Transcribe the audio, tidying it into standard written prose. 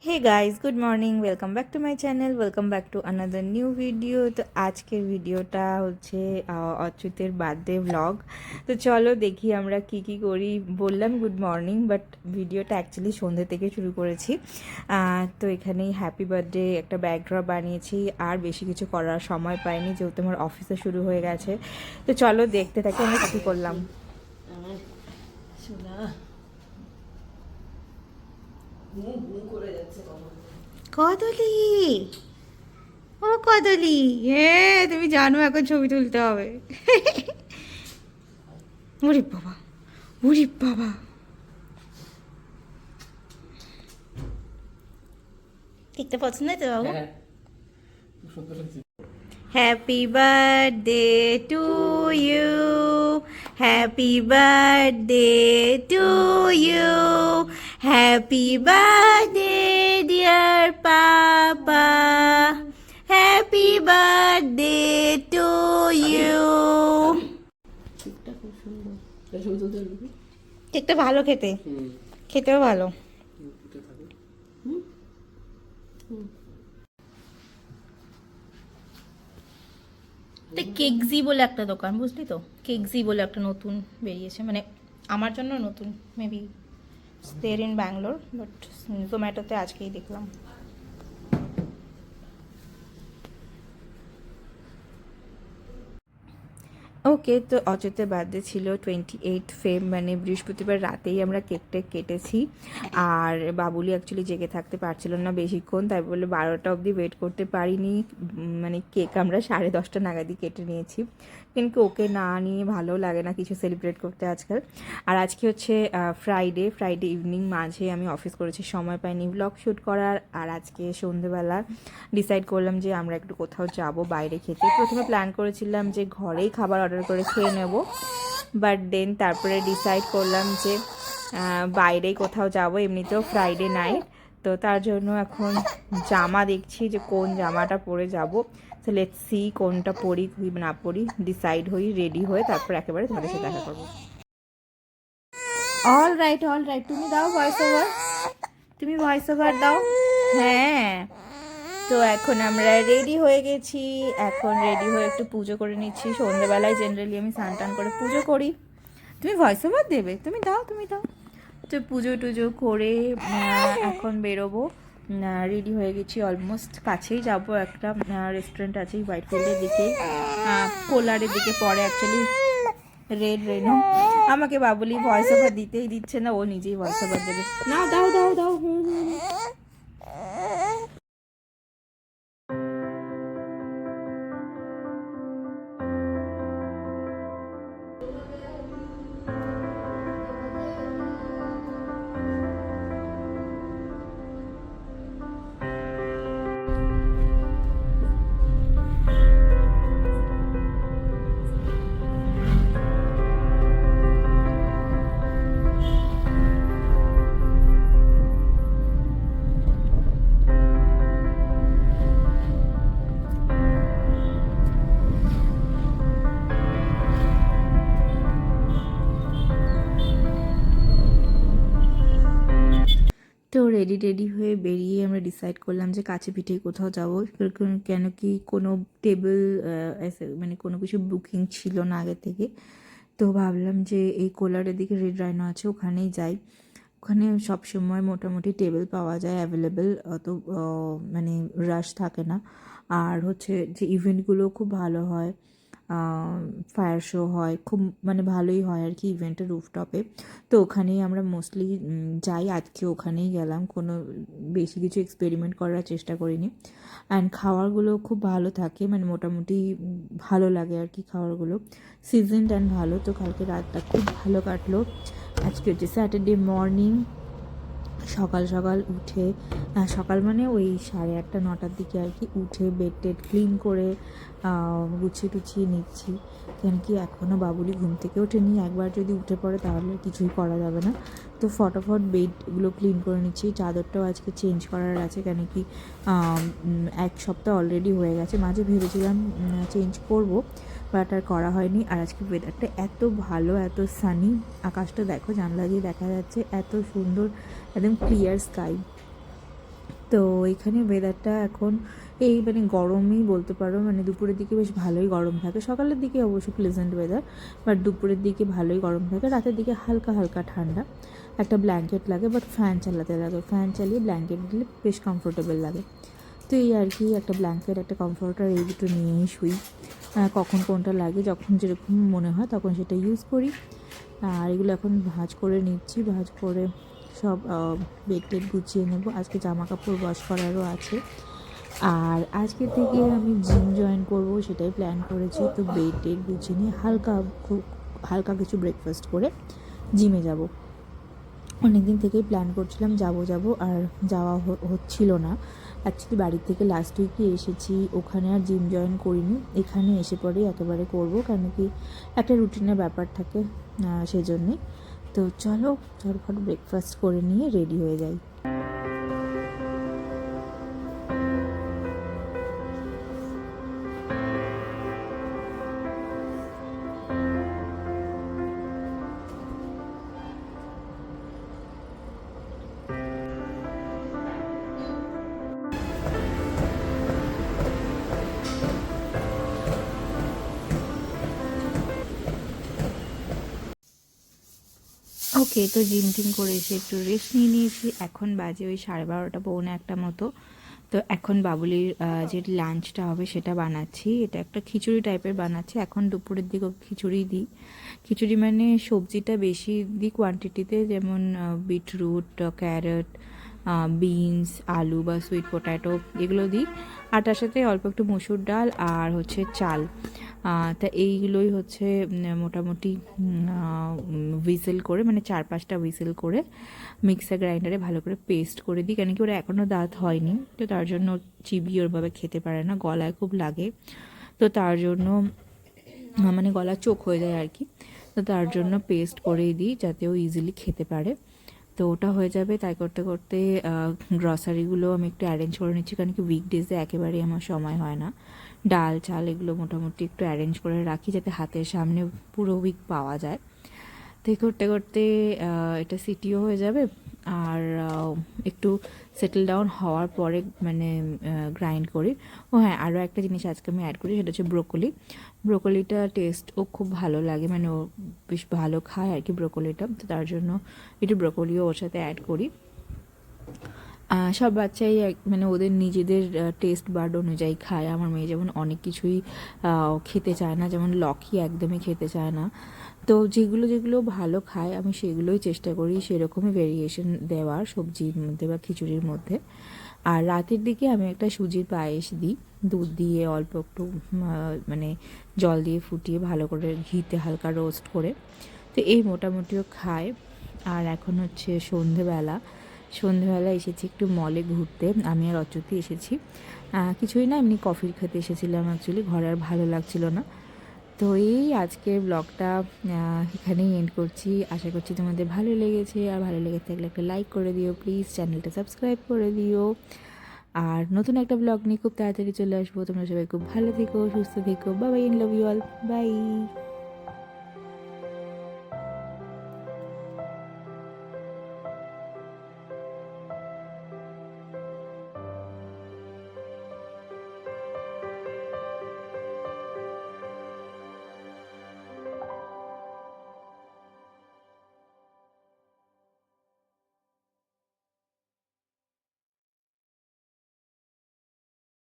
Hey guys good morning welcome back to my channel welcome back to another new video. तो আজকের ভিডিওটা হচ্ছে অচ্যুতের birthday blog. তো চলো দেখি আমরা কি কি করি। বললাম গুড মর্নিং, বাট ভিডিওটা অ্যাকচুয়ালি সন্ধ্যে থেকে শুরু করেছি। তো এখানেই হ্যাপি বার্থডে একটা ব্যাকড্রপ বানিয়েছি, আর বেশি কিছু করার সময় পাইনি যেহেতু আমার অফিসে শুরু হয়ে গেছে। তো চলো দেখতে থাকি আমরা কী করলাম। কদলি, ও কদলি, হ্যাঁ তুমি জানো এখন ছবি তুলতে হবে। ওরে বাবা, ওরে বাবা, দেখতে পছন্দ তো বাবু? Happy birthday to you, happy birthday to you, happy birthday dear papa, happy birthday to you. কেকটা ভালো খেতে, খেতেও ভালো। কেকজি বলে একটা দোকান, বুঝলি তো, কেকজি বলে একটা নতুন বেরিয়েছে, মানে আমার জন্য নতুন, maybe there in Bangalore, but জোম্যাটোতে আজকেই দেখলাম। ওকে, তো অচ্যুতের বার্থডে ছিল 28 ফেব, মানে বৃহস্পতিবার রাতেই আমরা কেকটা কেটেছি। আর বাবুলি অ্যাকচুয়ালি জেগে থাকতে পারছিল না বেশিক্ষণ, তাই বলে 12টা অবধি ওয়েট করতে পারিনি। মানে কেক আমরা 10:30 নাগাদই কেটে নিয়েছি, কিন্তু ওকে না নিয়ে ভালো লাগে না কিছু সেলিব্রেট করতে আজকাল। আর আজকে হচ্ছে ফ্রাইডে ইভিনিং, মাঝে আমি অফিস করেছি, সময় পাইনি ব্লগ শ্যুট করার। আর আজকে সন্ধেবেলা ডিসাইড করলাম যে আমরা একটু কোথাও যাব বাইরে খেতে। প্রথমে প্ল্যান করেছিলাম যে ঘরেই খাবার অর্ডার করে খেয়ে নেব, বাট দেন তারপরে ডিসাইড করলাম যে বাইরেই কোথাও যাব, এমনিতেও ফ্রাইডে নাইট। তো তার জন্য এখন জামা দেখছি যে কোন জামাটা পরে যাব। তো লেটস সি কোনটা পরি কি না পরি, ডিসাইড হই, রেডি হয়ে তারপর একেবারে তোমাদের সাথে দেখা করবো। অল রাইট, তুমি দাও ভয়েস ওভার, তুমি ভয়েস ওভার দাও। হ্যাঁ, তো এখন আমরা রেডি হয়ে গেছি। এখন রেডি হয়ে একটু পুজো করে নিচ্ছি। সন্ধ্যেবেলায় জেনারেলি আমি স্নান টান করে পুজো করি। তুমি ভয়েস ওভার দেবে, তুমি দাও, তুমি দাও। তো পুজো টুজো করে এখন বেরোবো। রেডি হয়ে গেছি, অলমোস্ট কাছেই যাব, একটা রেস্টুরেন্ট আছে হোয়াইট ফিল্ডের দিকে, কোলারের দিকে পরে অ্যাকচুয়ালি রেড রেনো। আমাকে বাবুলি ভয়েস ওভার দিতেই দিচ্ছে না, ও নিজেই ভয়েস ওভার দেবে। না দাও দাও দাও। তো রেডি হয়ে বেরিয়ে আমরা ডিসাইড করলাম যে কাছে পিঠে কোথাও যাবো, কেন কি কোনো টেবিল মানে কোনো কিছু বুকিং ছিল না আগে থেকে। তো ভাবলাম যে এই কোলারের দিকে রেড রাইনো আছে, ওখানেই যাই। ওখানে সবসময় মোটামুটি টেবিল পাওয়া যায় অ্যাভেলেবেল, অত মানে রাশ থাকে না। আর হচ্ছে যে ইভেন্টগুলো খুব ভালো হয়, ফায়ার শো হয়, খুব মানে ভালোই হয় আর কি ইভেন্টের রুফটপে। তো ওখানেই আমরা মোস্টলি যাই, আজকে ওখানেই গেলাম, কোনো বেশি কিছু এক্সপেরিমেন্ট করার চেষ্টা করিনি। অ্যান্ড খাবারগুলো খুব ভালো থাকে, মানে মোটামুটি ভালো লাগে আর কি খাবারগুলো, সিজনড অ্যান্ড ভালো। তো কালকে রাতটা খুব ভালো কাটলো। আজকে হচ্ছে স্যাটারডে মর্নিং, সকাল সকাল উঠে, সকাল মানে ওই 8:30 9টার দিকে আর কি উঠে বেড টেড ক্লিন করে গুছিয়ে টুছিয়ে নিচ্ছি, কেন কি এখনও বাবুলি ঘুম থেকে ওঠেনি। একবার যদি উঠে পড়ে তাহলে কিছুই করা যাবে না। তো ফটাফট বেডগুলো ক্লিন করে নিচ্ছি। চাদরটাও আজকে চেঞ্জ করার আছে, কেন কি এক সপ্তাহ অলরেডি হয়ে গেছে। মাঝে ভেবেছিলাম চেঞ্জ করব, বাট আর করা হয়নি। আর আজকে ওয়েদারটা এত ভালো, এত সানি, আকাশটা দেখো জানলা দিয়ে দেখা যাচ্ছে, এত সুন্দর, একদম ক্লিয়ার স্কাই। তো এখানে ওয়েদারটা এখন এই মানে গরমই বলতে পারো, মানে দুপুরের দিকে বেশ ভালোই গরম থাকে, সকালের দিকে অবশ্য প্লেজেন্ট ওয়েদার, বাট দুপুরের দিকে ভালোই গরম থাকে, রাতের দিকে হালকা হালকা ঠান্ডা। একটা ব্ল্যাঙ্কেট লাগে, বাট ফ্যান চালাতে লাগে, ফ্যান চালিয়ে ব্ল্যাঙ্কেট দিলে বেশ কমফোর্টেবল লাগে। তো এই আর কি, একটা ব্ল্যাঙ্কেট একটা কমফোর্টার এই দুটো নিয়েই শুই, কখন কোনটা লাগে যখন যেরকম মনে হয় তখন সেটা ইউজ করি। আর এগুলো এখন ভাঁজ করে নিচ্ছি, ভাঁজ করে সব বেড টেড গুছিয়ে নেবো। আজকে জামা কাপড় ওয়াশ করারও আছে, আর আজকে থেকে আমি জিম জয়েন করব সেটাই প্ল্যান করেছি। তো বেড টেড গুছিয়ে নিয়ে খুব হালকা কিছু ব্রেকফাস্ট করে জিমে যাব। অনেক দিন থেকেই প্ল্যান করছিলাম যাব আর যাওয়া হচ্ছিল না। অ্যাকচুয়ালি বাড়ির থেকে লাস্ট উইকে এসেছি, ওখানে আর জিম জয়েন করিনি, এখানে এসে পরেই একেবারে করব, কারণ কি একটা রুটিনের ব্যাপার থাকে, সেজন্যই। তো চলো ঝটফট ব্রেকফাস্ট করে নিয়ে রেডি হয়ে যাই। ওকে, তো জিম টিম করে এসে একটু রেস্ট নিয়ে নিয়েছি। এখন বাজে ওই 12:30 পৌনে একটা মতো। তো এখন বাবুলির যে লাঞ্চটা হবে সেটা বানাচ্ছি। এটা একটা খিচুড়ি টাইপের বানাচ্ছি। এখন দুপুরের দিকে খিচুড়ি দিই। খিচুড়ি মানে সবজিটা বেশি দিই কোয়ান্টিটিতে, যেমন বিটরুট, ক্যারট, বিনস, আলু বা সুইট পটাটো এগুলো দিই, আর তার সাথে অল্প একটু মসুর ডাল আর হচ্ছে চাল। তা এইগুলোই হচ্ছে মোটামুটি হুইসেল করে, মানে 4-5টা হুইসেল করে মিক্সার গ্রাইন্ডারে ভালো করে পেস্ট করে দিই, কেন কি ওরা এখনও দাঁত হয়নি, তো তার জন্য চিবিয়ে ওরভাবে খেতে পারে না, গলায় খুব লাগে। তো তার জন্য মানে গলা চোখ হয়ে যায় আর কি। তো তার জন্য পেস্ট করেই দিই যাতে ও ইজিলি খেতে পারে। তো ওটা হয়ে যাবে, তাই করতে করতে গ্রসারিগুলো আমি একটু অ্যারেঞ্জ করে নিচ্ছি, কারণ কি উইকডেজে একেবারেই আমার সময় হয় না। ডাল চাল এগুলো মোটামুটি একটু অ্যারেঞ্জ করে রাখি যাতে হাতের সামনে পুরো উইক পাওয়া যায়। তো করতে করতে এটা সিটিও হয়ে যাবে, আর একটু সেটেল ডাউন হওয়ার পরে মানে গ্রাইন্ড করি। ও হ্যাঁ, আরও একটা জিনিস আজকে আমি অ্যাড করি, সেটা হচ্ছে ব্রোকলিটা টেস্ট ও খুব ভালো লাগে, মানে ও বেশ ভালো খায় আর কি ব্রোকলিটা, তো তার জন্য একটু ব্রোকলিও ওর সাথে অ্যাড করি। সব বাচ্চাই মানে ওদের নিজেদের টেস্ট বার্ড অনুযায়ী খায়। আমার মেয়ে যেমন অনেক কিছুই খেতে চায় না, যেমন লকি একদমই খেতে চায় না। তো যেগুলো যেগুলো ভালো খায় আমি সেগুলোই চেষ্টা করি সেরকমই ভেরিয়েশন দেওয়ার সবজির মধ্যে বা খিচুড়ির মধ্যে। আর রাতের দিকে আমি একটা সুজির পায়েস দিই, দুধ দিয়ে অল্প একটু মানে জল দিয়ে ফুটিয়ে ভালো করে ঘিতে হালকা রোস্ট করে। তো এই মোটামুটিও খায়। আর এখন হচ্ছে সন্ধেবেলা এসেছি একটু মলে ঘুরতে, আমি আর অচ্যুতি এসেছি। কিছুই না, এমনি কফির খেতে এসেছিলাম, অ্যাকচুয়ালি ঘরে আর ভালো লাগছিল না। তো এই আজকের ব্লগটা এখানেই এন্ড করছি। আশা করছি তোমাদের ভালো লেগেছে, আর ভালো লেগে থাকলে একটা লাইক করে দিও প্লিজ, চ্যানেলটা সাবস্ক্রাইব করে দিও। আর নতুন একটা ব্লগ নিয়ে খুব তাড়াতাড়ি চলে আসবো। তোমরা সবাই খুব ভালো থেকো, সুস্থ থেকো, bye bye, in love you all, by.